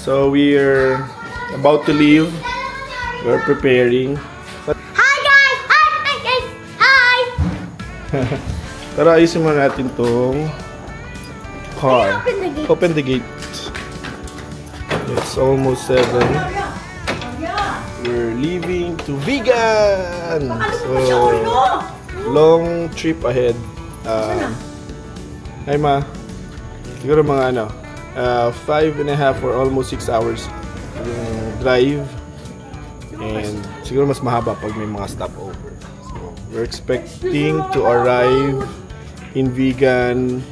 So we're about to leave. We're preparing. Hi guys! Hi guys! Hi! Tara, ayusin muna natin tong car. Open the gate. It's almost 7. We're leaving to Vigan. So long trip ahead. Hi ma. Siguro mga 5.5 or almost 6 hours yung drive. And siguro mas mahaba pag may mga stopover. So we're expecting to arrive in Vigan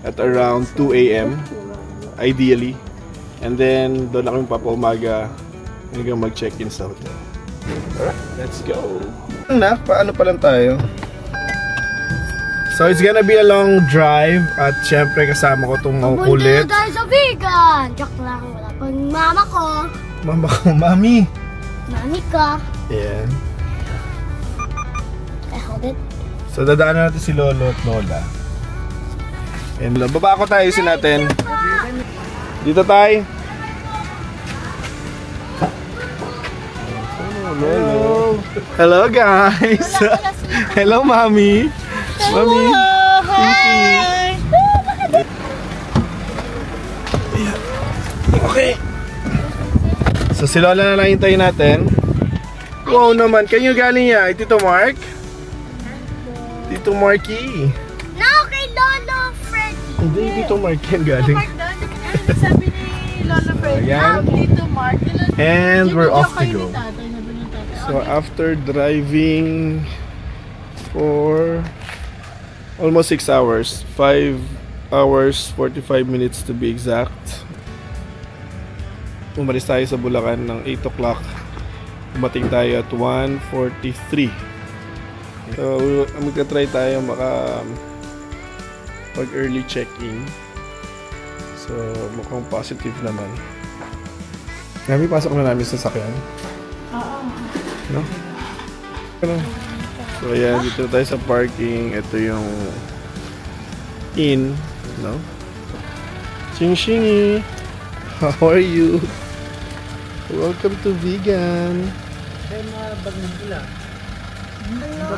at around 2 AM ideally. And then doon na kami papaumaga hanggang mag-check-in sa hotel. Alright, let's go! Paano pa lang tayo? So it's gonna be a long drive at syempre kasama ko itong makukulit. Pupunta na tayo sa Vigan! Joke lang, wala pang mama ko. Mama ko, mami! Mami ka. Ayan. I hold it. So dadaanan natin si Lolo at Lola. And baba ko tayo sin natin. Dito tayo. Hello. Hello guys. Hello mami. Mami. Hi. Okay. So si Lola na lang hintayin natin. Wow naman. Kanyo galing niya? Tito Mark? Tito Marky. No, kay Lolo Freddy. Hindi, Tito Mark yan galing. Sabi ni Lola Freddy, Tito Mark. And we're off to go. So after driving for almost 6 hours, 5 hours 45 minutes to be exact, umalis tayo sa Bulacan ng 8 o'clock. Dumating tayo at 1:43. So magka-try tayo pag early check-in. So mukhang positive naman. Kami pasok na namin sa sasakyan. No? So ayan, dito tayo sa parking. Ito yung inn, no? Ching Shingy! How are you? Welcome to Vigan.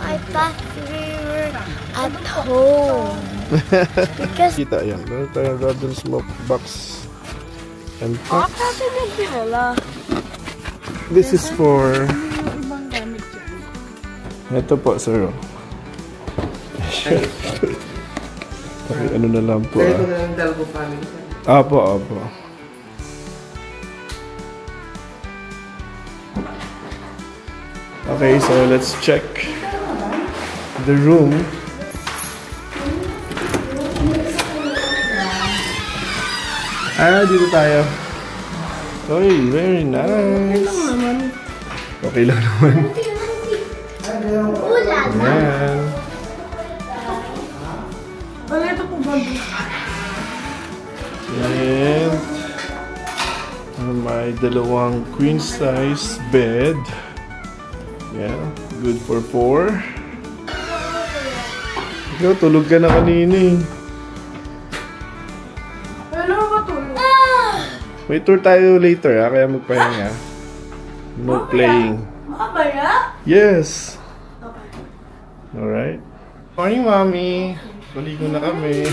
I thought we were at home. Because Kita yan. Meron tayong Rodden Smoke Box and Fox. This is for... Ito po, sir. Okay, ano na lang po. Ito na lang Dalgo family. Apo, apo. Okay, so let's check the room. Dito tayo. Oy, very nice. Okay lang naman. Ayan. And may dalawang queen size bed. Yeah, good for 4. Ikaw, tulog ka na kanina eh. May tour tayo later kaya magpahinga. No playing. Yes. Alright. Morning, Mommy. Tuligo na kami.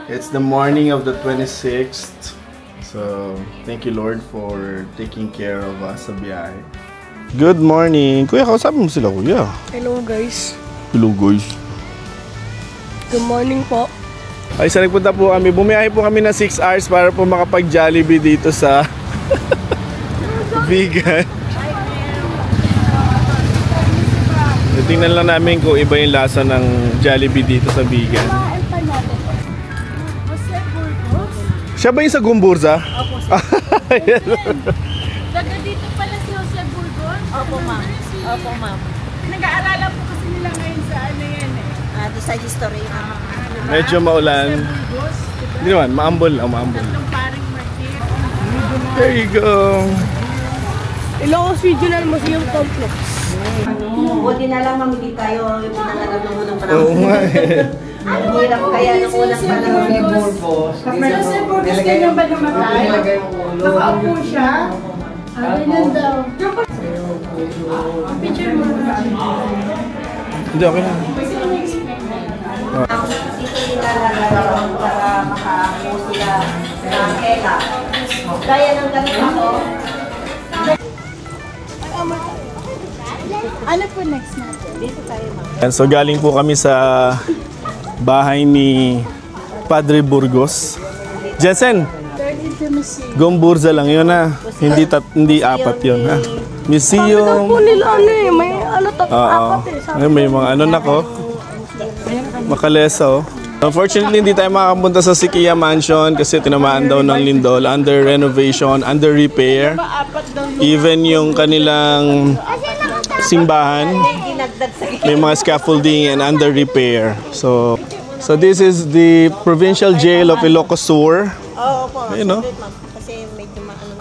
It's the morning of the 26th. So, thank you Lord for taking care of us sa biyahe. Good morning. Kuya, kausapin mo sila, kuya. Hello guys. Hello, guys. Good morning po. Ay, sa nagpunta po kami. Bumiyahe po kami na 6 hours para po makapag-Jollibee dito sa Vigan. Tingnan lang namin kung iba yung lasa ng Jollibee dito sa Vigan. Siya ba yung sa Gumburza? Opo, Daga dito pala si Jose Burgos? Opo, ma'am. Opo, ma'am. Nag-aaralan po kasi nila ngayon sa ano yan eh. Doon sa history. Medyo maulan. Hindi naman, maambol. Maambol. Tatlong paring market. There you go. Ilocos Regional Museum Complex. Buti na lang mamili tayo yung pinangalan ng unang Oo panahon. nga eh. Ang hirap kaya ng unang panahon. Pero si Burgos ganyan ba namatay? Nakaupo siya? Ganyan daw. Picture mo na. Hindi, okay na. Ito nilalagay para makakuha sila ng tela. Gaya ng ganito ako. Ano po next natin? Dito tayo ma'am. So galing po kami sa bahay ni Padre Burgos. Jensen, Third intimacy. Gomburza lang yun ha. Hindi apat yun ha. Museum. Nila ano eh, may ano Oo. May mga ano na ko. Makalesa oh. Unfortunately, hindi tayo makapunta sa Siquia Mansion kasi tinamaan daw ng lindol. Under renovation, under repair. Even yung kanilang simbahan, may mga scaffolding and under repair. So this is the provincial jail of Ilocos Sur. Oo po. Ayun, no? Kasi medyo maano.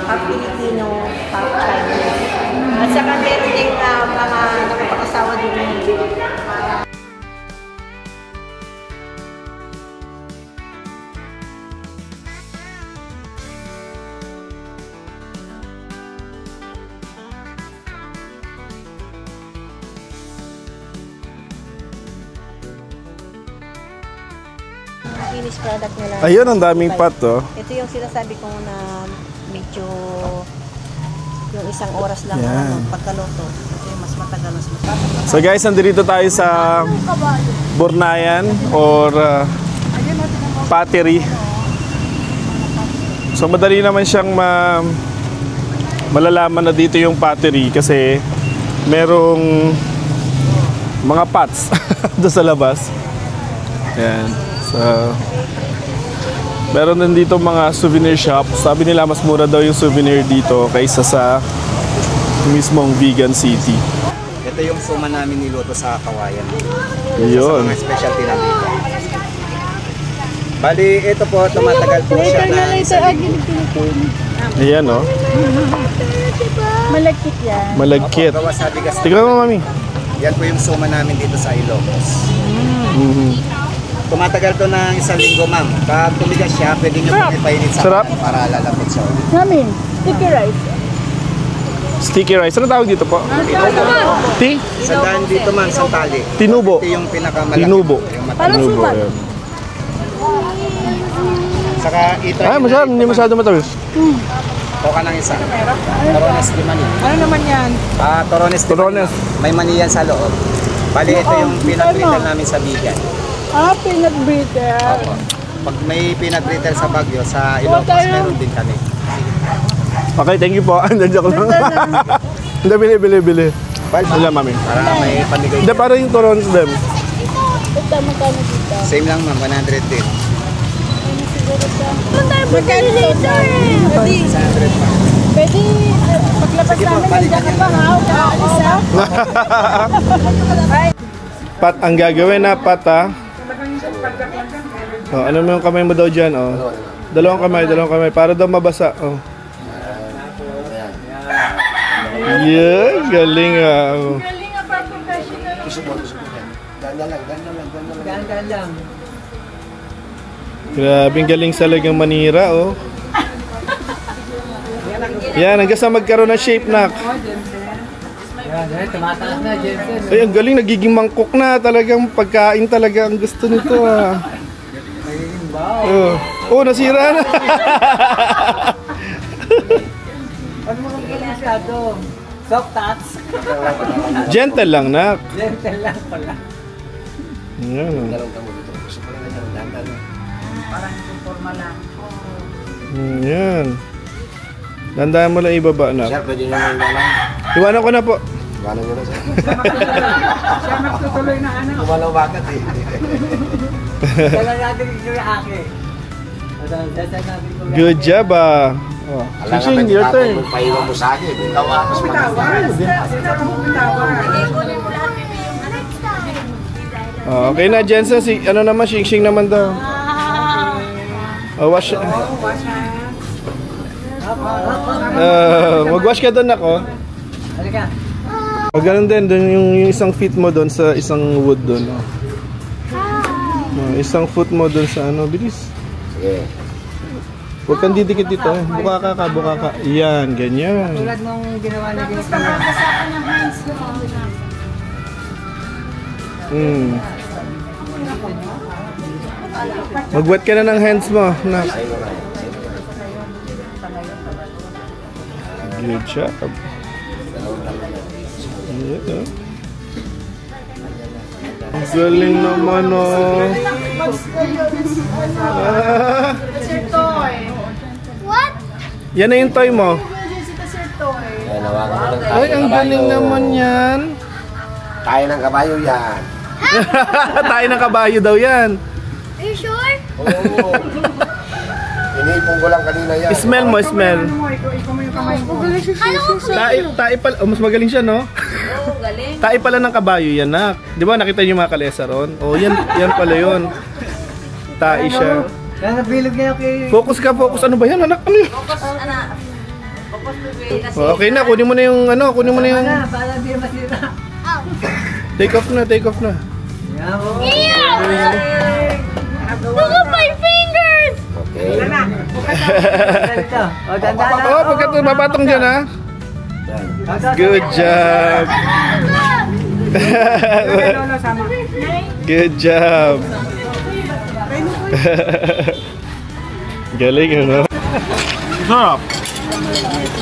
Half Filipino, half Chinese. At saka meron din mga nakapag-asawa din. Finished product nila. Ayun, ang daming pot oh. Ito yung sinasabi ko na medyo yung isang oras lang Yan. ano, pagkaluto. Ito yung mas matagal, mas matagal. So guys, nandito tayo sa Bornayan or Pottery. So madali naman siyang malalaman na dito yung pottery kasi merong mga pots doon sa labas. Yan. So meron din dito mga souvenir shop. Sabi nila mas mura daw yung souvenir dito kaysa sa mismong vegan city. Ito yung suma namin niluto sa Kawayan. Yun. Sa mga specialty namin dito. Bali, ito po, tumatagal po siya na isang linggo. Ayan oh. Malagkit yan. Malagkit. Gawa sa bigas. Tignan mo, mami. Yan po yung suma namin dito sa Ilocos. Mhm. Tumatagal to ng isang linggo, ma'am. Pag tumigas siya, pwede nyo pong ipainit sa Sarap. kanin para lalapot siya ulit. Namin, sticky rice. Sticky rice. Ano tawag dito po? Sandaan dito, ma'am, sandali. Tinubo. Ito yung pinakamalaki. Tinubo. Yung Tinubo. Ayan. Saka itry Ay, masyado. Hindi masyado matamis. Toka ng isa. Torones de mani. Ano naman yan? Torones de mani. Torones. May mani yan sa loob. Bali, ito yung pinag-brittle namin sa bigan. Peanut butter. Opo. Pag may peanut brittle sa Baguio, sa Ilocos, meron din kami. Okay, thank you po. Hindi, joke lang. Hindi, bili. Wala, mami. Para may pamigay. Hindi, para yung Toronto dem. Ito, magkano dito? Same lang, ma'am, 100 din. Magkano dito eh? 100, ma'am. Pwede, paglabas Sige po, namin, balikan nandiyan ka niyo pa na. ha? Kaalis ha? Pat, ang gagawin na pat ha. Oh, ano mo yung kamay mo daw dyan? Oh. Dalawang kamay. Para daw mabasa. Oh. Yeah, galing ah. Oh. Grabing galing sa lagang manira, oh. Yan, hanggang sa magkaroon ng shape na. Ay, ang galing, nagiging mangkok na. Talagang pagkain talaga ang gusto nito, ah. Oh, nasira na. Ano mo kung masyado? Soft touch? Gentle lang, nak. Gentle lang pala. Yan, oh. Parang yung forma lang. Yan. Dandahan mo lang ibaba, nak. Sir, pwede nyo lang lang. Iwanan ko na po. Gano'n nyo na, sir. Siya magtutuloy na ano. Kumalaw bakit eh. Dala natin yung aki. Dala natin yung Good job, ah. Oh. Sing, your turn. Paiwan mo sa akin. Ikaw mas Oh, okay na, Jensen. Si, ano naman, shing naman daw. Oh, wash. Mag-wash ka doon ako. Halika. Ganun din, dun yung isang feet mo doon sa isang wood doon. Oh. Isang foot mo doon sa ano, bilis. Sige. Huwag kang didikit dito. Buka ka. Yan, ganyan. Tulad nung ginawa na din sa Mag-wet ka na ng hands mo. Na. Good job. Yeah. Ang galing naman, oh. Sir Toy. What? Yan na yung toy mo. Sir Toy. Kaya nawagan mo lang tayo Ay, ang galing naman yan. Tayo ng kabayo yan. Tayo ng kabayo daw yan. Are you sure? Oo. Inipon ko lang kanina yan. Smell mo, smell. Ikaw mo yung kamay mo. Tae pala, oh, mas magaling siya, no? Oo, galing. Tae pala ng kabayo yan, nak. Di ba nakita niyo yung mga kalesa ron? Oh, yan pala yun. Tae siya. Kaya nabilog niya kay... Focus ka, focus. Ano ba yan, anak? Ano yun? Focus, anak. Focus to be kasi. Okay na, kunin mo na yung ano, kunin mo na yung... Para di masira. Oh. Take off na. Yan mo. Look at my fingers! Okay. Ito. O, dandan na. Oh, pagka ito, mapatong dyan, ha? Good job. Lolo, sama. Good job. Galing, ano? Sarap.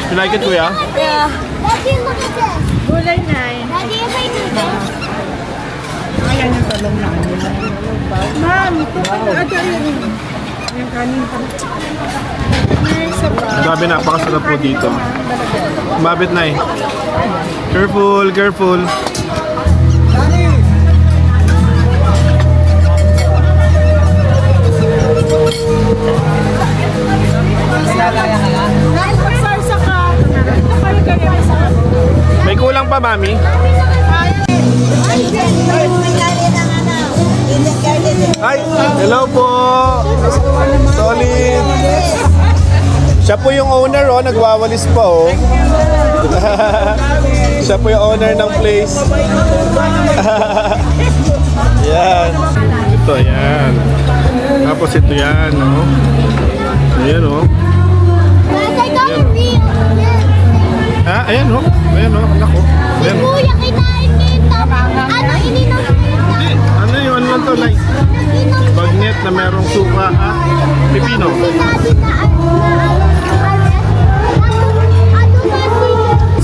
You like it, kuya? Yeah. Daddy, look at this. Gulay na. Daddy, if I do this. Ayan yung talong na ano. Ma'am, ito pa yung kanin pa. Grabe, napakasarap po dito. Mabit na eh. Careful. May kulang pa, mami? Hi! Hello po! Solid! Siya po yung owner, oh. Nagwawalis pa, oh. Siya po yung owner ng place. Yan. Ito, yan. Tapos ito yan, oh. Ayan, oh. Guys, I got a real. Ha? Ayan, oh. Ayan, oh. Anak, oh. Si Ayan, oh. Kuya, kitain kita. Ano, ininom kita. Hindi. Ano yun? Ano lang to? Like, bagnet na merong suka at pipino. Si Daddy na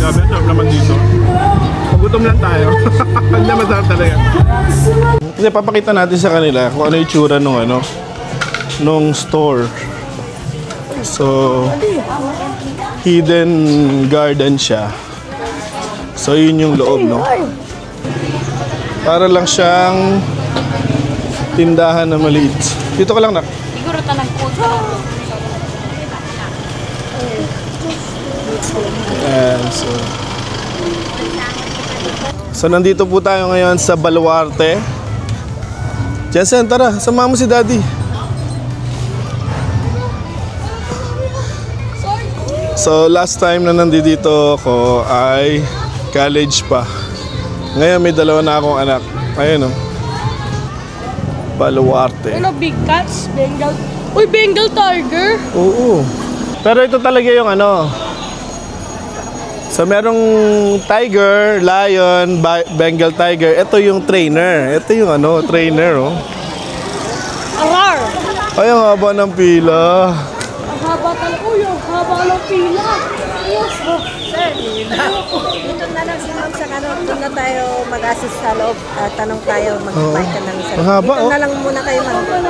Grabe, sarap naman dito. Pagutom lang tayo. Hindi na masarap talaga. Kasi papakita natin sa kanila kung ano yung tsura nung store. So, hidden garden siya. So, yun yung loob, no? Para lang siyang tindahan na maliit. Dito ka lang, nak. Siguro talang po. Ayan, so nandito po tayo ngayon sa Baluarte. Jensen, tara, sama mo si Daddy. So last time na nandito ako ay college pa. Ngayon may dalawa na akong anak. Ayun, oh. Baluarte. Ano, big cats? Bengal? Uy, Bengal tiger? Oo. Pero ito talaga yung ano. So merong tiger, lion, Bengal tiger. Ito yung trainer. Ito yung ano, trainer, oh. Arar! Ay, ang haba ng pila. Ang haba talaga. Uy, ang haba ng pila. Yes, sir. Dito na lang si Ma'am sa kanon. Doon na tayo mag-assist sa loob. Tanong tayo, mag-buy ka na sa Ang haba, Dito oh. na lang muna kayo, Ma'am.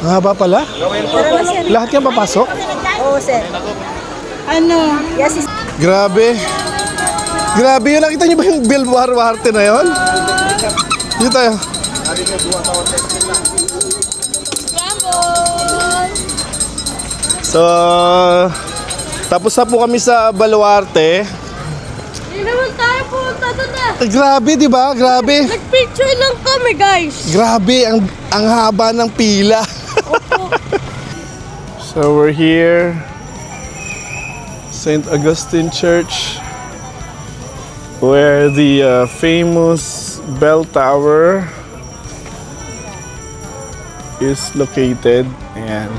Ang haba pala. Tara ba, sir? Lahat yan papasok? Oo, sir. Ano? Yes, Grabe. Grabe yun. Nakita niyo ba yung Baluarte na yun? Dito tayo. So, tapos na po kami sa Baluarte. Hindi naman tayo pumunta doon na. Grabe, di ba? Grabe. Nag-picture lang kami, guys. Grabe, ang haba ng pila. So, we're here. St. Augustine Church. where the famous bell tower is located. Ayan.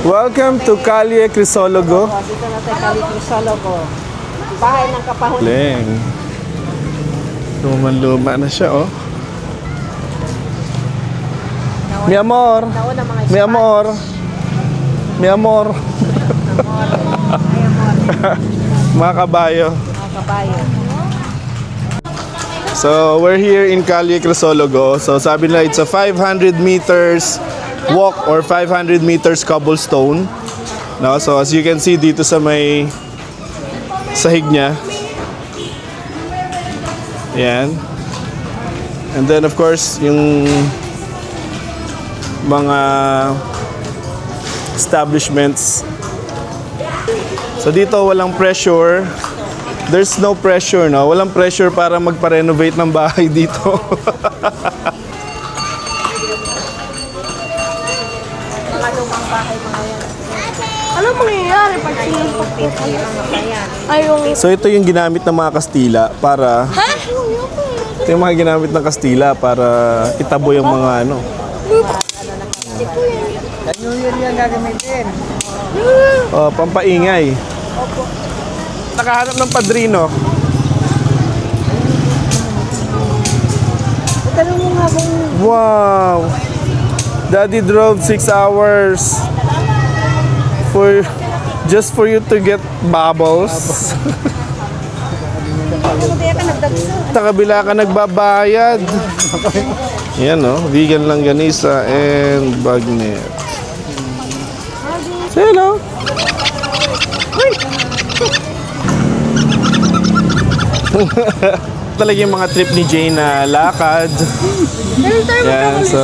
Welcome to Calle Crisologo. Dito na tayo Calle Crisologo. Bahay ng kapahon. Leng. Luma na siya, oh. Mi amor. Nauna mga Mi amor. Mi amor. Mga kabayo. mga kabayo. So, we're here in Calle Crisologo. So, sabi nila it's a 500 meters walk or 500 meters cobblestone. No? So, as you can see dito sa may sahig niya. Yan. And then, of course, yung mga establishments. So, dito walang pressure. There's no pressure, no? Walang pressure para magpa-renovate ng bahay dito. Mga lumang bahay mga yan. Ano mangyayari pag sinimpak ko? Ay, yung... So ito yung ginamit ng mga Kastila para... Ha? Ito yung mga ginamit ng Kastila para itabo yung mga ano. New Year yan gagamitin. Oh, pampaingay. Nakahanap ng padrino. Tanong mo nga kung Wow! Daddy drove 6 hours just for you to get bubbles. kaya ka nagdagsa. Sa kabila ka nagbabayad. Yan, no? Vegan langganisa and bagnet. Say hello. Talaga yung mga trip ni Jane na lakad. Yan, so...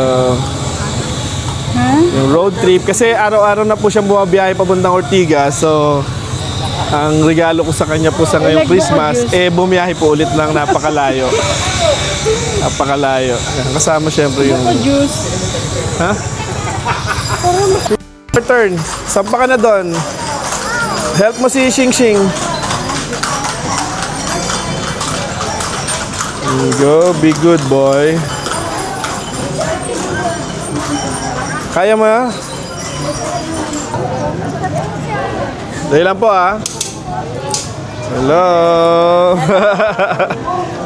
Yung road trip. Kasi araw-araw na po siyang bumabiyahe papuntang Ortigas. So, ang regalo ko sa kanya po sa ngayong Christmas, bumiyahe po ulit lang, napakalayo. Napakalayo. Yan, kasama siyempre yung... Ha? Return. Sampa ka na doon. Help mo si Xing Xing. Go, be good boy. Kaya mo ha? Dahil lang po ha. Hello.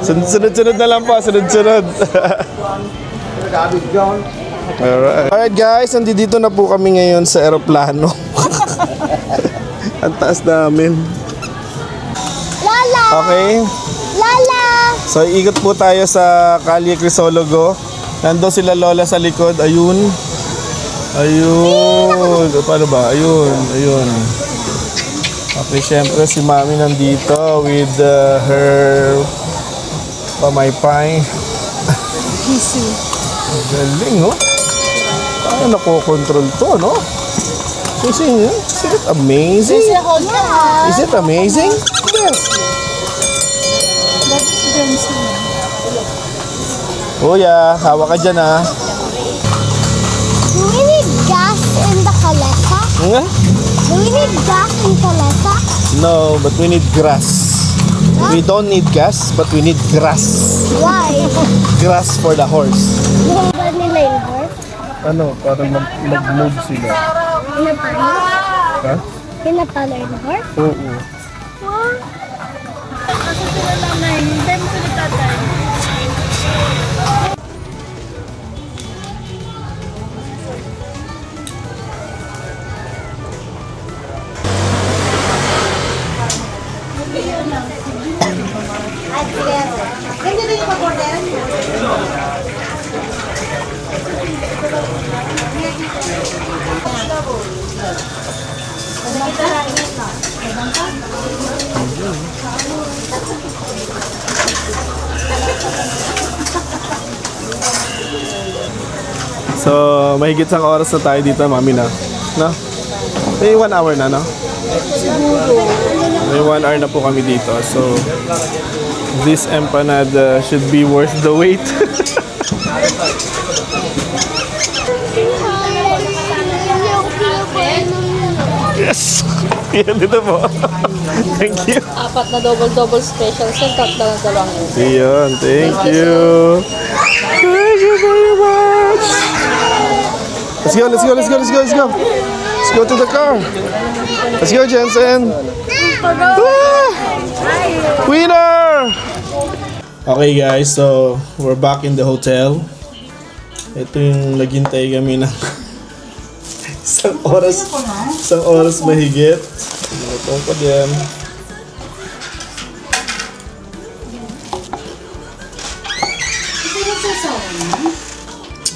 Sunod-sunod na lang po. Sunod-sunod. Alright guys, nandito na po kami ngayon sa eroplano. Ang taas namin. Lala! Okay. Lala! So, ikot po tayo sa Calle Crisologo. Nandun sila lola sa likod. Ayun. Ayun. Paano ba? Ayun. Ayun. Okay, syempre si Mami nandito with her pamaypay. Galing, no? Paano nakokontrol to, no? Is it amazing? Is it amazing? Yes. Kuya, hawak ka dyan ha. Do we need gas in the Calesa? Nga? Do we need gas in Calesa? No, but we need grass. We don't need gas, but we need grass. Why? Grass for the horse. Ba nila yung horse? Ano, para mag-move sila. Pinapalo? Ha? Pinapalo yung horse? Oo. Kasi sila nanay, hindi mo sila tatay. Ganyan na yung mag-order. So, mahigit isang oras na tayo dito, mami na. No? May 1 hour na, no? May 1 hour na po kami dito. So, this empanada should be worth the wait. Yes! Yan dito po. Thank you. 4 na double special, sir. 3 lang dalawang. Ayan, thank you. Thank you very much. Let's go, let's go, let's go, let's go, let's go. Let's go to the car. Let's go, Jensen. Ah! Winner! Okay guys, so we're back in the hotel. Ito yung naghintay kami ng isang oras mahigit. Ito pa din.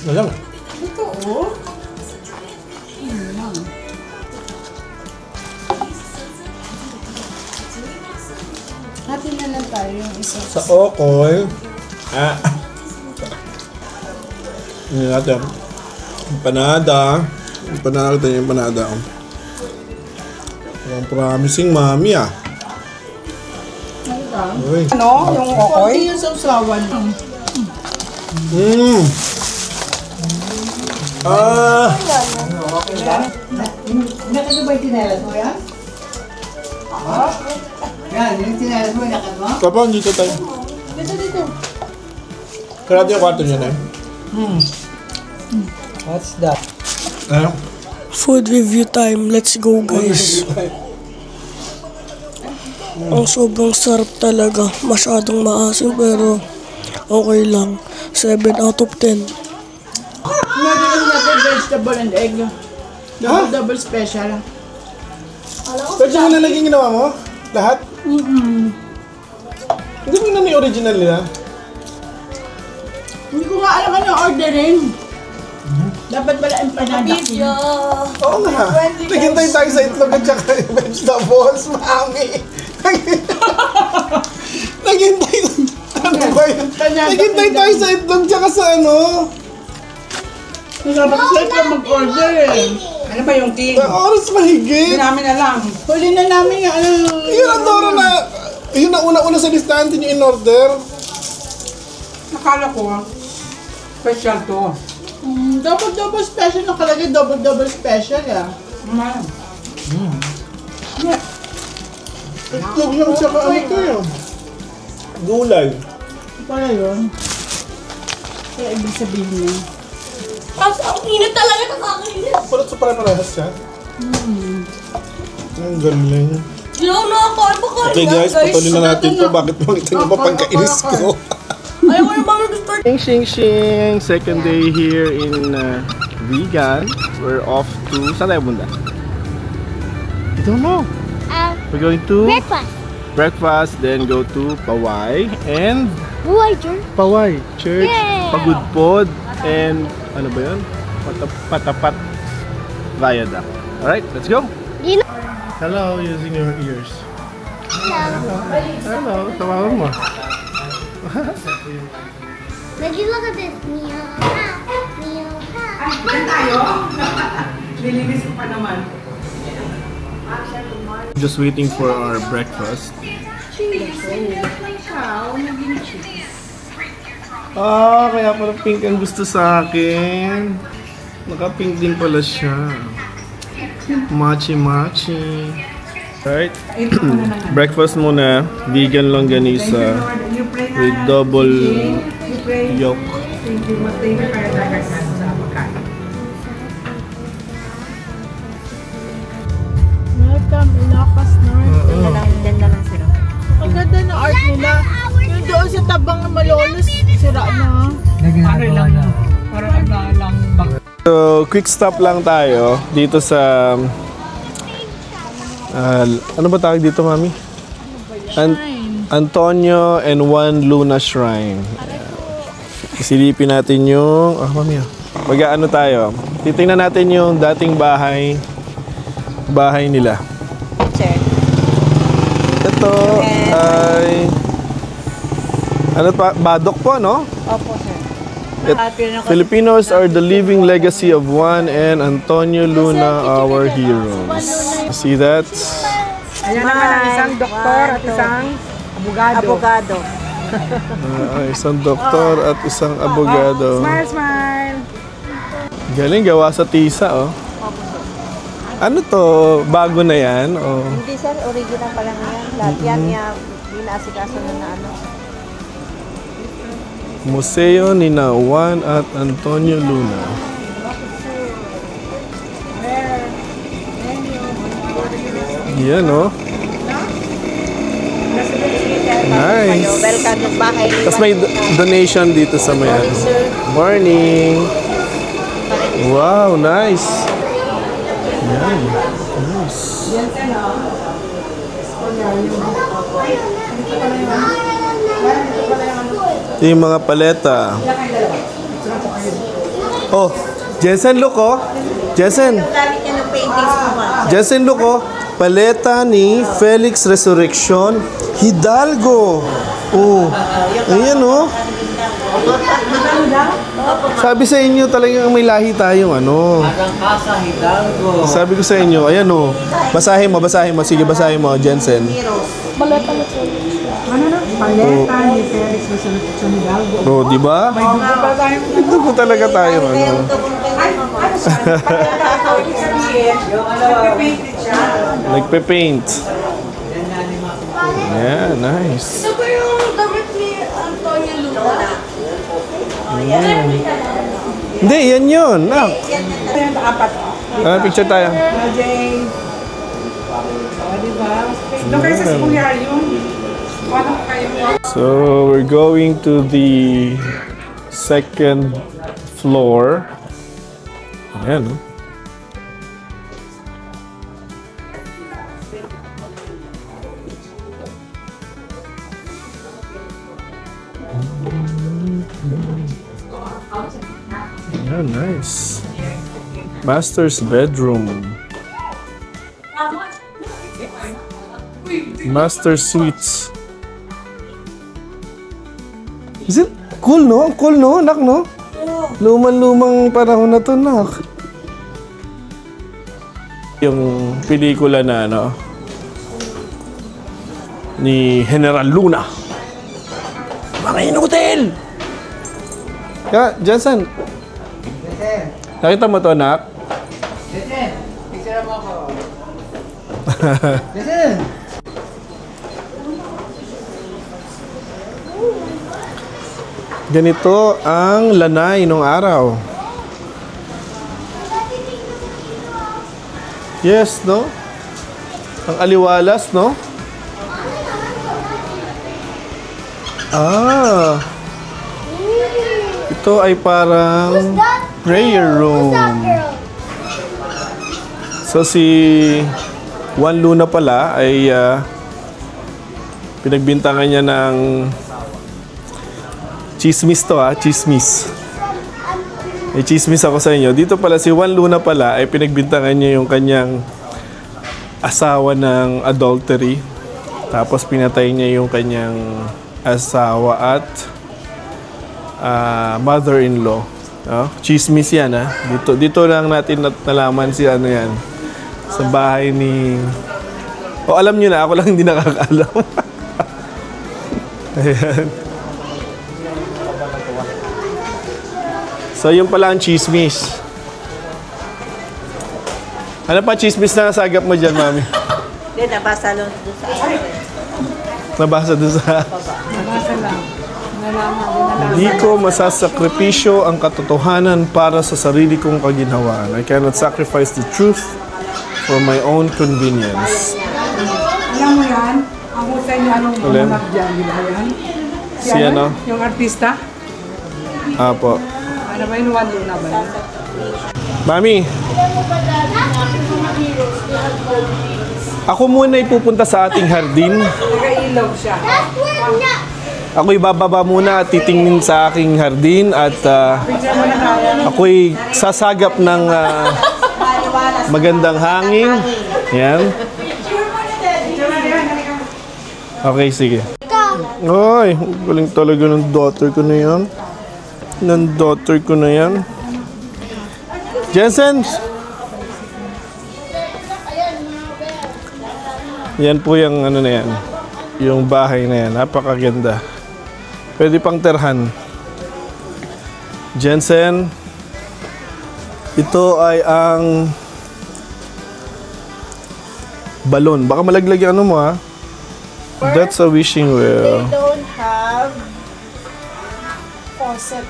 Wala. Ito, oh. Hati na lang tayo yung isa. Sa Okoy. Hindi natin. Empanada. Empanada tayo yung empanada. Ang promising mami Uy. Ano? Yung okoy? Konti yung sausawan. Nakano ba yung tinelas mo yan? Yan, yung tinelas mo, nakano mo? Kapag dito tayo. Dito. Karate yung kwarto niya na What's that? Food review time. Let's go, guys. Ang sobrang sarap talaga. Masyadong maasim pero okay lang. 7 out of 10. Nagiging natin vegetable and egg. Double special. Pero siya na naging ginawa mo? Lahat? Hindi mo na may original nila? Hindi ko nga alam ano ordering. Dapat pala empanada. Oo nga. Naghintay tayo sa itlog at saka vegetables, mami. Naghintay. Ano ba yun? Naghintay tayo sa itlog tsaka sa ano. Dapat ka mag-order eh. Ano ba yung king? Oras mahigit. Hindi namin alam. Huli na namin yung ano. Yun ang Dora na. Yun ang una-una sa listahan din yung in-order. Nakala ko special to. Double special nakalagay. Double special ah. Itlog lang tsaka ano to yun. Gulay. Pala yun. Kaya ibig sabihin niya. Tapos ang init talaga nakakainis. Parang sa pare-parehas siya. Ang galing. Dilaw na ako. Ay, baka Okay guys, patuloy na natin to. Bakit makita nyo pa pagkainis ko? Ayaw ko na bang nag-start. Shing! Second day here in Vigan. We're off to... Saan tayo bunda? I don't know. We're going to... Breakfast, then go to Pawai and... Pawai Church, Yay! Pagudpod, and ano ba yun? Patapat Viaduct. Alright, let's go! Hello, using your ears. Hello, tawagan mo. Did you look at this? Meow, meow, Lilinis ko pa naman. Just waiting for our breakfast. Kaya pala pink ang gusto sa akin. Naka-pink din pala siya. Machi. Right? Breakfast muna. Vegan longganisa with double yolk. Welcome, Ilocos North. Then na lang sila. Ang ganda na art nila. Yung doon sa tabang na malolos, sira na. Parang lang. So, quick stop lang tayo dito sa ano ba tawag dito, mami? Antonio and Juan Luna Shrine. Isilipin natin yung mami. Mag-aano tayo? Titingnan natin yung dating bahay nila. Sir. Ito ay ano pa, Badok po, no? Opo, sir. Filipinos are the living legacy of Juan and Antonio Luna, our heroes. See that? Ayan naman ang isang doktor at isang abogado. Isang doktor at isang abogado. Smile, smile. Galing, gawa sa tisa, oh. Ano to? Bago na yan? Oh. Hindi sir, original pa lang yan. Lahat yan niya, inaasikaso na ano. Museo ni Juan at Antonio Luna. Yan, oh. Nice. Welcome yung bahay nila. Tapos may donation dito sa may ano. Morning. Wow, nice. Yan. Nice. Ito yung mga paleta. Oh, Jensen, look, oh. Jensen. Gamit niya ng paintings mo ba? Jensen, look, oh. Paleta ni Felix Resurrection Hidalgo. Oh. Ayan, oh. Sabi sa inyo talagang may lahi tayong ano. Sabi ko sa inyo, ayan, oh. Basahin mo. Sige, basahin mo, Jensen. Paleta ni Felix Resurrection Hidalgo. Oh, di ba? May dugo pa tayo. Dugo talaga tayo, ano. Nagpe-paint. Yeah, nice. Ito ba yung damit ni Antonio Luna? Hindi, yan yun. Nak. Ayan, apat. Picture tayo. Jay. Diba? Doon kayo sa Spulyarium. Paano kayo? So, we're going to the second floor. Ayan, oh. Yeah, nice. Master's bedroom. Master suites. Is it cool, no? Cool, no? Nak, no? Lumang-lumang panahon na to, nak. Yung pelikula na, ano, ni General Luna. Mga hotel! Kaya, Jensen. Nakita mo to, nak? Jensen, picture mo ako. Jensen! Ganito ang lanay nung araw. Yes, no? Ang aliwalas, no? Ah. Ito ay parang prayer room. So si Juan Luna pala ay pinagbintangan niya ng chismis to, chismis. May chismis ako sa inyo. Dito pala si Juan Luna pala ay pinagbintangan niya yung kanyang asawa ng adultery. Tapos pinatay niya yung kanyang asawa at mother-in-law. Chismis yan, ha. Dito lang natin nalaman si ano yan. Sa bahay ni... O, alam nyo na. Ako lang hindi nakakaalam. Ayan. So, yun pala ang chismis. Ano pa chismis na nasagap mo dyan, mami? Hindi, nabasa lang doon sa akin. Nabasa doon sa... Nabasa lang. Hindi ko masasakripisyo ang katotohanan para sa sarili kong kaginhawaan. I cannot sacrifice the truth for my own convenience. Alam mo yan? Ang husay niya anong bumanap dyan, di ba yan? Si ano? Yung artista? Apo. Ano ba yun? Juan Luna ba yun? Mami, ako muna ipupunta sa ating hardin. Nagailaw siya. Ako'y bababa muna at titingin sa aking hardin at ako'y sasagap ng magandang hangin. Yan. Okay, sige. Ay, galing talaga ng daughter ko na yan. ng daughter ko na yan. Jensen! Yan po yung ano na yan. Yung bahay na yan. Napakaganda. Pwede pang terhan. Jensen. Ito ay ang balon. Baka malaglag yung ano mo ha. That's a wishing well. They don't have faucet.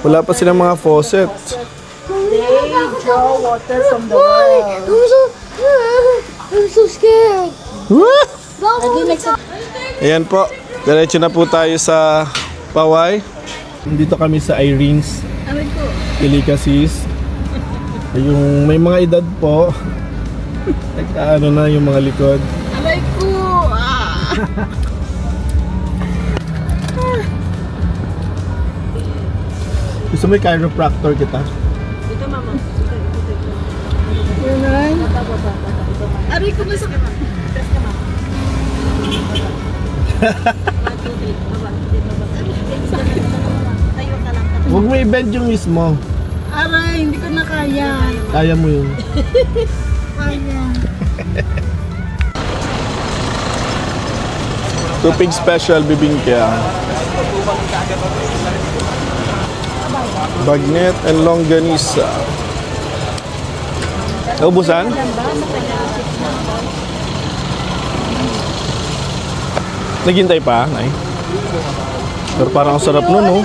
Wala pa silang mga faucet. They draw water from the well. I'm so scared. Ayan po. Diretso na po tayo sa Paway. Dito kami sa Irene's Delicacies. Yung may mga edad po. Nagkaano na yung mga likod. Alay ko! Gusto mo yung chiropractor kita? Ito, mama. Aray ko na sa kamay. Press ka, mama. 1, 2, 3. Baba. Tayo ka lang. Huwag mo i-bend yung mismo. Aray, hindi ko na kaya. Kaya mo yun. Kaya. Tupig special bibingka. Bagnet and longganisa. Naubusan? Naghintay pa, Nay? Pero parang ang sarap nun, no?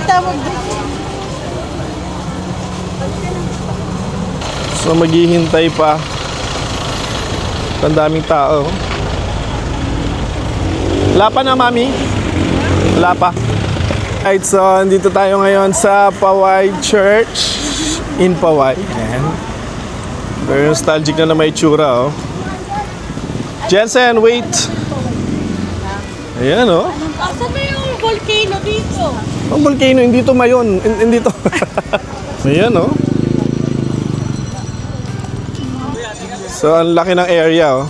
So maghihintay pa. Ang daming tao. Wala pa na, Mami? Wala pa. Alright, so andito tayo ngayon sa Paway Church in Paway. Ayan. Very nostalgic na may tsura, oh. Jensen, wait! Ayan, oh. Asan na yung volcano dito? Ang volcano, hindi to mayon. Hindi to. Ayan, oh. So, ang laki ng area, oh.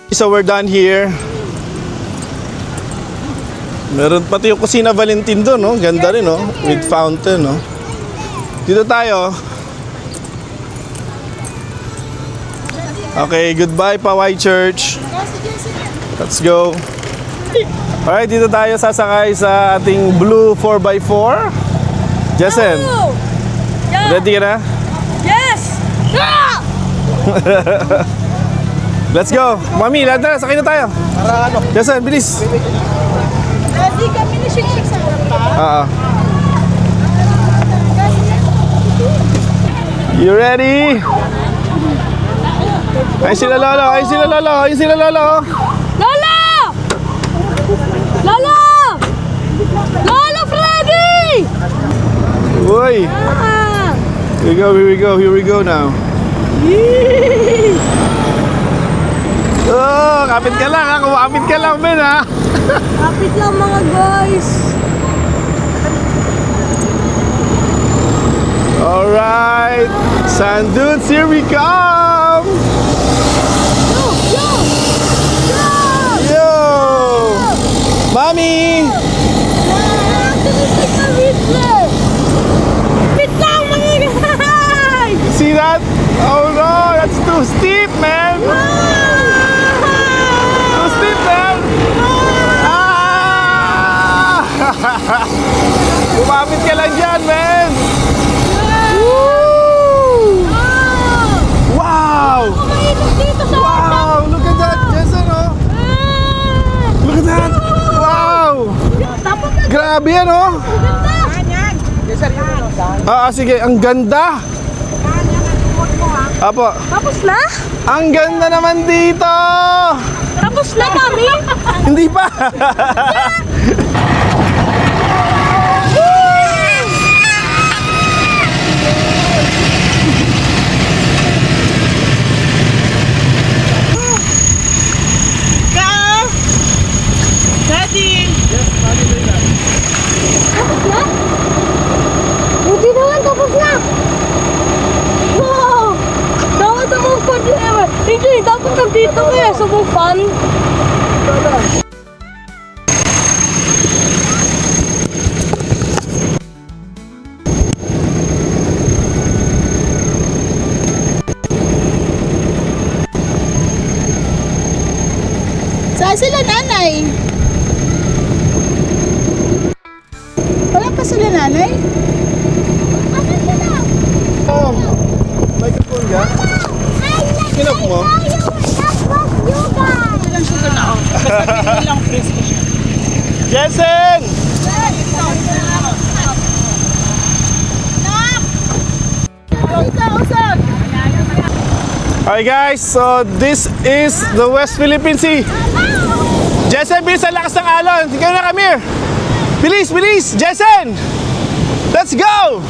So we're done here. Meron pati yung Kusina Valentin doon, no? Ganda rin, no? With fountain, no? Dito tayo. Okay, goodbye Paway Church. Let's go. Alright, dito tayo sasakay sa ating blue 4x4. Jessen, ready ka na? Yes! Let's go. Mami, lahat na, sakay na tayo. Para ano? Jessen, bilis. Ready kami ni Shik-Shik sa harap. You ready? Ay sila lolo, ay sila lolo, ay sila lolo. Lolo! Lolo! Lolo Freddy! Uy. Here we go, here we go, here we go now. Oh, kapit ka lang ha, kumapit ka lang, men ha. Kapit lang mga guys. Alright, sand dudes, here we come. Yo! Mami! See that? Oh no, that's too steep, man! Too steep, man! Ah! Kumapit ka lang dyan, man! Woo! Wow! Wow! Look at that, Jessen, oh! Look at that! Wow! Grabe yan, oh! Sige, ang ganda! Apo. Tapos na? Ang ganda naman dito! Tapos na kami? Hindi pa! pond? Saan sila nanay? Wala pa sila nanay? Oh, microphone ka? Kinap mo? Ilang sugar na ako. Basta pinili lang crispy siya. Jensen! Hi guys, so this is the West Philippine Sea. Jensen, bilis ang lakas ng alon. Ikaw na, come here. Bilis, bilis! Jensen! Let's go!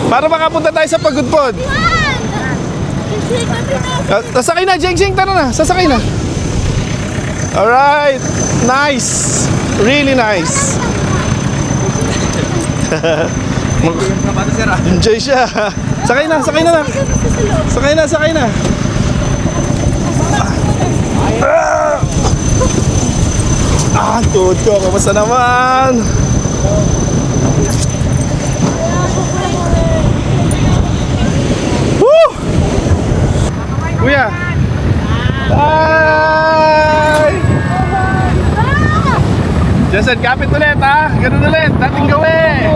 Para makapunta tayo sa Pagudpod. Sasakay na, Jeng Jeng, tara na. Sasakay na. Alright. Nice. Really nice. Enjoy siya. Sakay na, sakay na. Sakay na, sakay na. Tuhod ko. Kamusta naman? Woo! Kuya. Bye! Jason, kapit ulit ha. Ganun ulit. Dating gawin.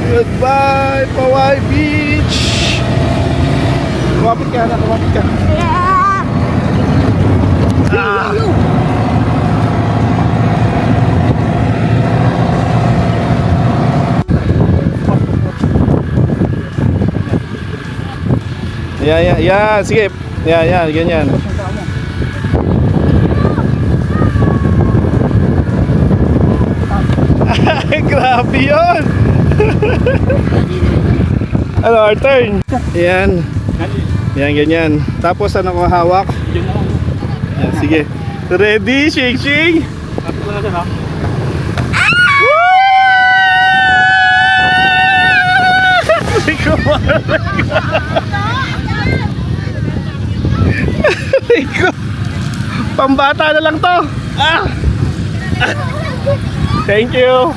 Goodbye, Poway Beach. Kumapit ka na, kumapit ka. Yeah, sige. Yeah, ganyan. Grabe yun. Ano, our turn. Yan. Yan, ganyan. Tapos ano ko hawak? Yan, sige. Ready? Shake, shake. Tapos ko na siya, ha? Pambata na lang to. Thank you.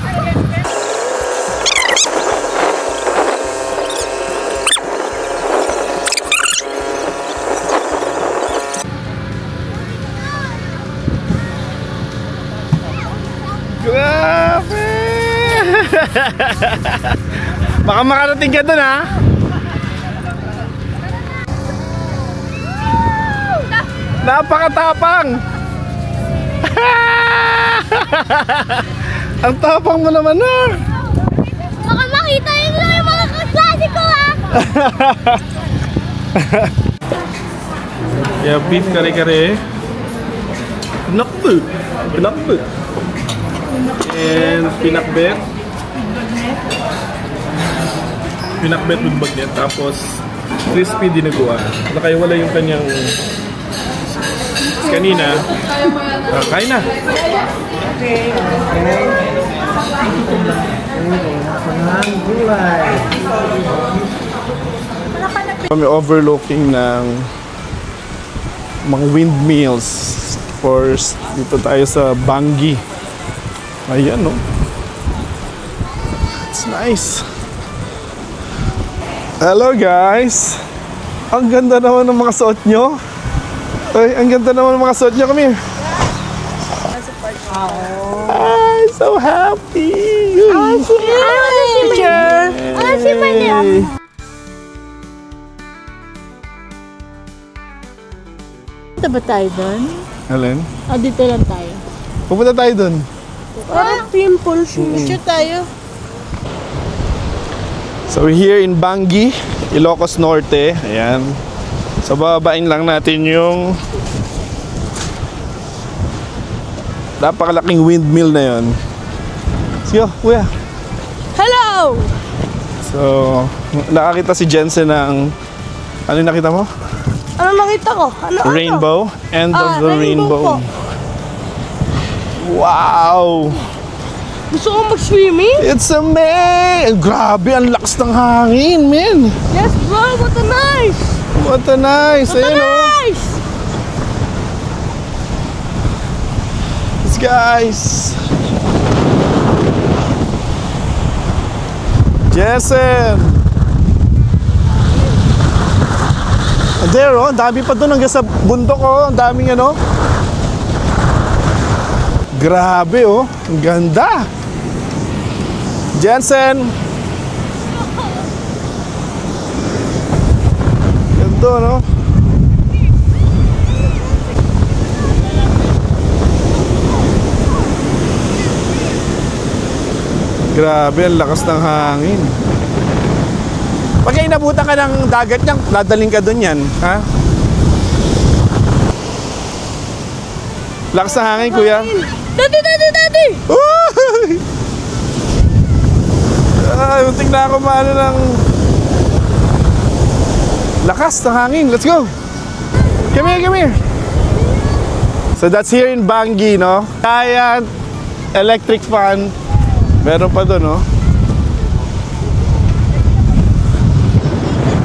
Grabe. Baka makarating ka dun, ha? Napakatapang. Ang tapang mo naman, ha? Baka makita yun lang yung mga kaklase ko, ha? Yeah, beef kare-kare. Pinakbet. Pinakbet. And pinakbet. Pinakbet with bagnet. Tapos crispy dinuguan. Kaya wala yung kanyang kanina. Kain na. Kami overlooking ng mga windmills. First, dito tayo sa Bangi. Ayan, no? It's nice. Hello, guys. Ang ganda naman ng mga suot nyo. Ay, ang ganda naman ng mga suot nyo. Come here. I'm so happy. I want to see my name. Punta ba tayo doon? Alin? O, dito lang tayo. Pupunta tayo dun. Parang pimples. Gusto tayo. So we're here in Bangi, Ilocos Norte. Ayan. So bababain lang natin yung napakalaking windmill na yon. Sige, kuya. Hello! So nakakita si Jensen ng ano yung nakita mo? Ano nakita ko? Ano? Rainbow. End of the rainbow rainbow. po. Wow! Gusto ko mag-swimming? It's amazing! Grabe, ang lakas ng hangin, man! Yes, bro! What a nice! What a nice! Ayun, oh! Nice! Let's guys! Jessen! There, oh, ang dami pa doon hanggang sa bundok, oh. Ang daming ano. Grabe, oh. Ang ganda. Jensen! Ganda, no? Grabe, ang lakas ng hangin. Pag inabutan ka ng dagat niyan, dadaling ka doon yan, ha? Lakas ng hangin, kuya. Daddy! Uy! Ay, muntik na ako maano ng lakas ng hangin. Let's go! Come here! So that's here in Bangi, no? Giant electric fan. Meron pa doon, no?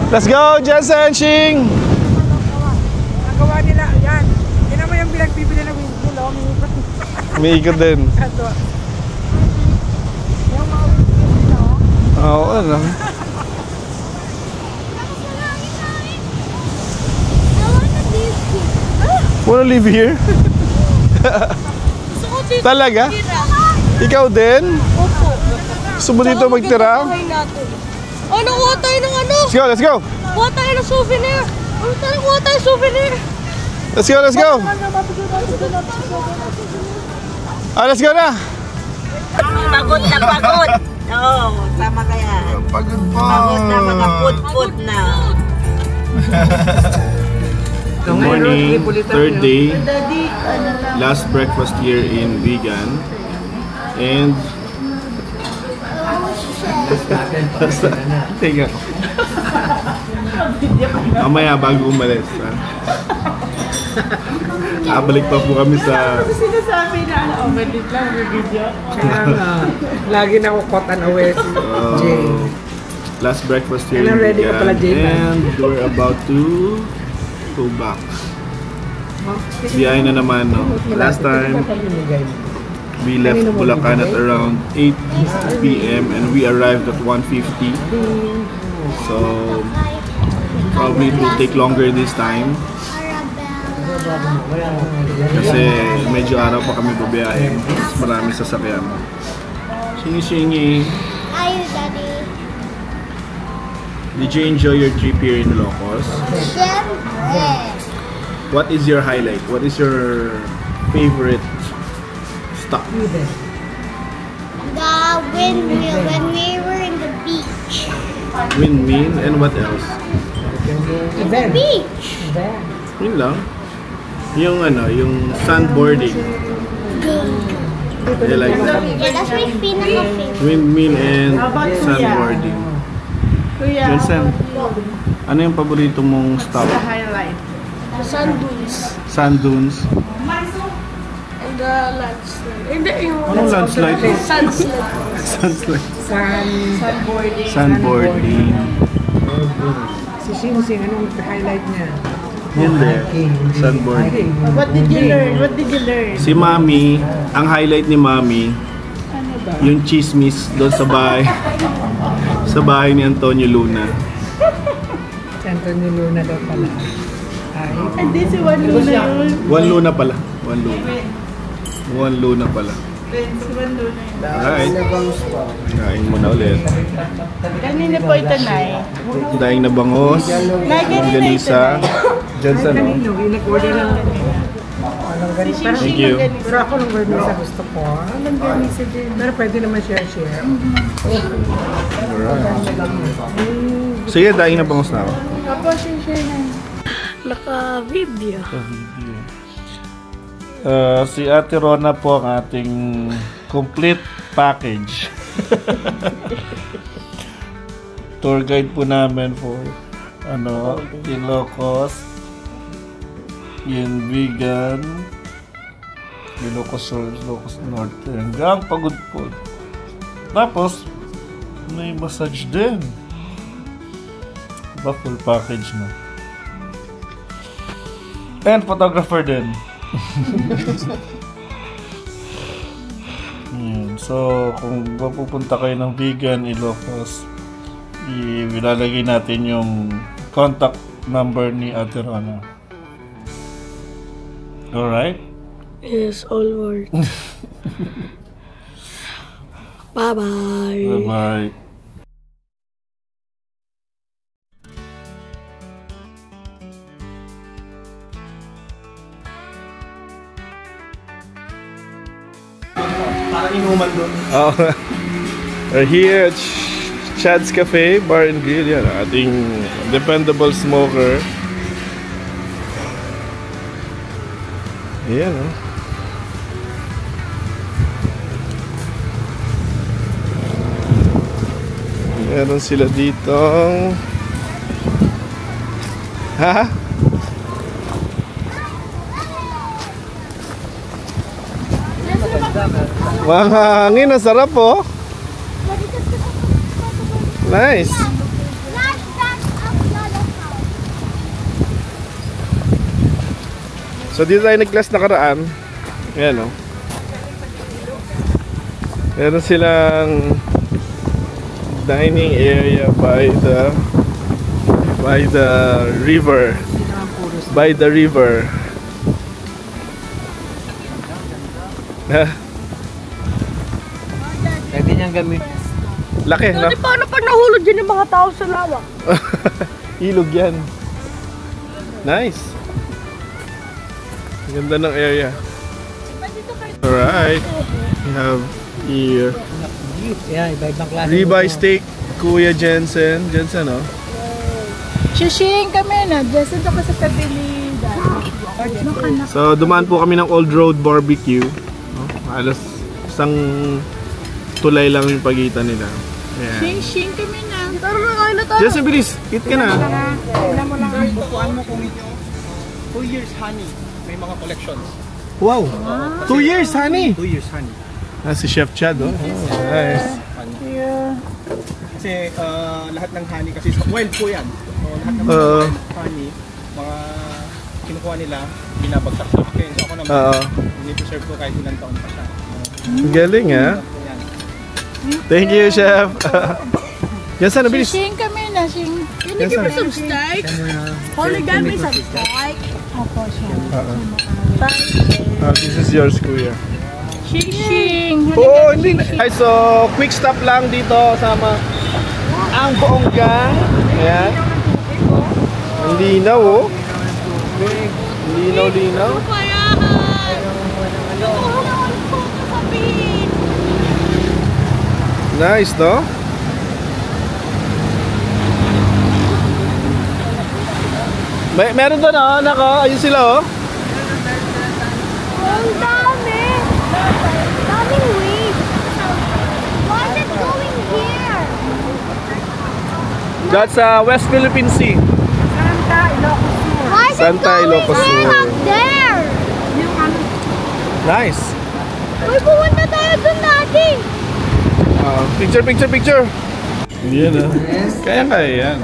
Let's go, Jensen, Shing! Nagawa nila, yan. Yan naman yung pinagbibili ng windmill, oh. Umiikot din. Ito. Yung mga windmill, oh. Oo, ano? Wanna live here? Gusto ko dito. Talaga? Ikaw din? Opo. Gusto mo dito magtira? Bahay natin. Oh, nakuha tayo ng ano? Let's go, let's go! Kuha tayo ng souvenir. Kuha tayo souvenir. Let's go, let's go! Let's go na! Pagod na pagod. Oo, tama kaya. Pagod po! Pagod na, mga put na. Good morning, third day. Last breakfast here in Vegan. And Teka. Mamaya bago umalis, ha? Balik pa po kami sa... Sinasabi na, malit lang yung video. Kaya nga, lagi na ako caught unaware si Jay. Last breakfast here And in ready ka pala, Jay, and we're about to go back. Biyahe na naman, no? Last time, we left Bulacan at around 8 p.m. and we arrived at 1:50. So, probably it will take longer this time. Kasi medyo araw pa kami babiyahin. Mas marami sasakyan. Singi-singi. Hi, Daddy. Did you enjoy your trip here in Ilocos? Siyempre. What is your highlight? What is your favorite stop? The windmill when we were in the beach. Windmill and what else? The beach. Yun lang. Yung ano, yung sandboarding. I like that. Yeah, that's my favorite. Windmill and sandboarding. Kuya, Jensen, ano yung paborito mong stop? the highlight. Sand dunes. Sand dunes. And the landslide. Hindi, yung... Anong landslide? Sandslide. Sandslide. Sunboarding. Sandboarding. Si Sing, anong highlight niya? Hindi. Sandboarding. What did you learn? What did you learn? Si Mami, ang highlight ni Mami, yung chismis doon sa bahay. Sa bahay ni Antonio Luna. Si Antonio Luna daw pala. Hindi, si Juan Luna yun. Juan Luna pala. Juan Luna. Juan Luna pala. Si Juan Luna yun. Alright. Kain mo na ulit. Kanina po ito, Nay. Daing na bangos. Ganisa. Jensen, no? Nag-order lang ako. Thank you. Pero ako nung vermisa gusto ko. Anong vermisa din? Pero pwede naman share-share. Alright. Sige, daing na bangos na ako. Apo, share na. Naka-video. Si Ate Rona po ang ating complete package. Tour guide po namin for Ilocos, yung Vegan, Ilocos Sur, Ilocos Norte, hanggang Pagod po. Tapos, may massage din. Diba, full package na. And photographer din. So, kung mapupunta kayo ng Vegan Ilocos, ilalagay natin yung contact number ni Ate Rona. Alright? Yes, all work. Bye-bye. Bye-bye. Parang inuman doon. Oh. We're here at Chad's Cafe, Bar and Grill. Yan, ating dependable smoker. Ayan, oh. Meron sila dito. Ha? Mahangin, ang sarap po. Nice. So dito tayo nag-class nakaraan. Ayan o. Meron silang dining area by the river. By the river. Pwede niyang gamit. Laki, no? Paano pag nahulog dyan yung mga tao sa lawak? Ilog yan. Nice. Ganda ng area. Alright. We have here ribeye steak, Kuya Jensen. Jensen, no? Shishing kami na. Diyan ako sa tabi ni So, dumaan po kami ng Old Road Barbecue. No? Halos isang tulay lang yung pagitan nila. Ayan. Shishing kami na. Tara na kayo na tayo. Jensen, bilis. Eat ka na. Tignan mo lang ang Bukuan mo kung inyo 2 years honey. May mga collections. Wow. 2 years, honey. 2 years honey. Si Chef Chad, oh. Nice. Kasi lahat ng honey kasi wild po yan. So, lahat ng mga honey, mga kinukuha nila, binabagsak sa akin. So ako naman, ni-preserve ko kahit ilang taon pa siya. Galing, ha? Thank you, Chef. Yan sana, bilis. Shishing kami na. Hindi ka pa subscribe? Holy God, may subscribe. Opo, siya. This is yours, Kuya. Shishing. Oh, hindi na. Ay, so, quick stop lang dito sama ang buong gang. Ayan. Ang linaw, oh. Linaw. Nice, no? Meron doon, oh. Nako, ayun sila, oh. Ang dami! Daming waves! Why is it going here? That's West Philippine Sea. Why is Santa it going Ilocos way Sur. up there? Nice. Uy, pumunta tayo dun dati! Picture. Yan, ah. Kaya yan.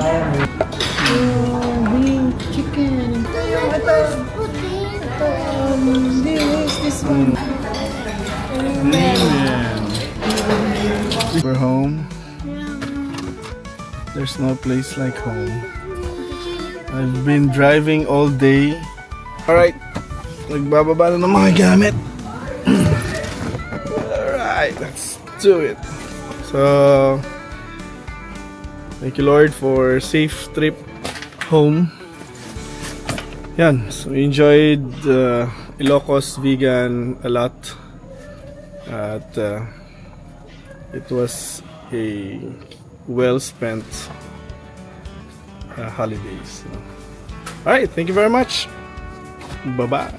Chicken. This one. We're home. There's no place like home. I've been driving all day. Alright. Nagbababa na ng mga gamit. Alright, let's do it. So, thank you Lord for safe trip home. Yan, so we enjoyed Ilocos Vegan a lot. At it was a well-spent holidays. Alright, thank you very much. Bye-bye.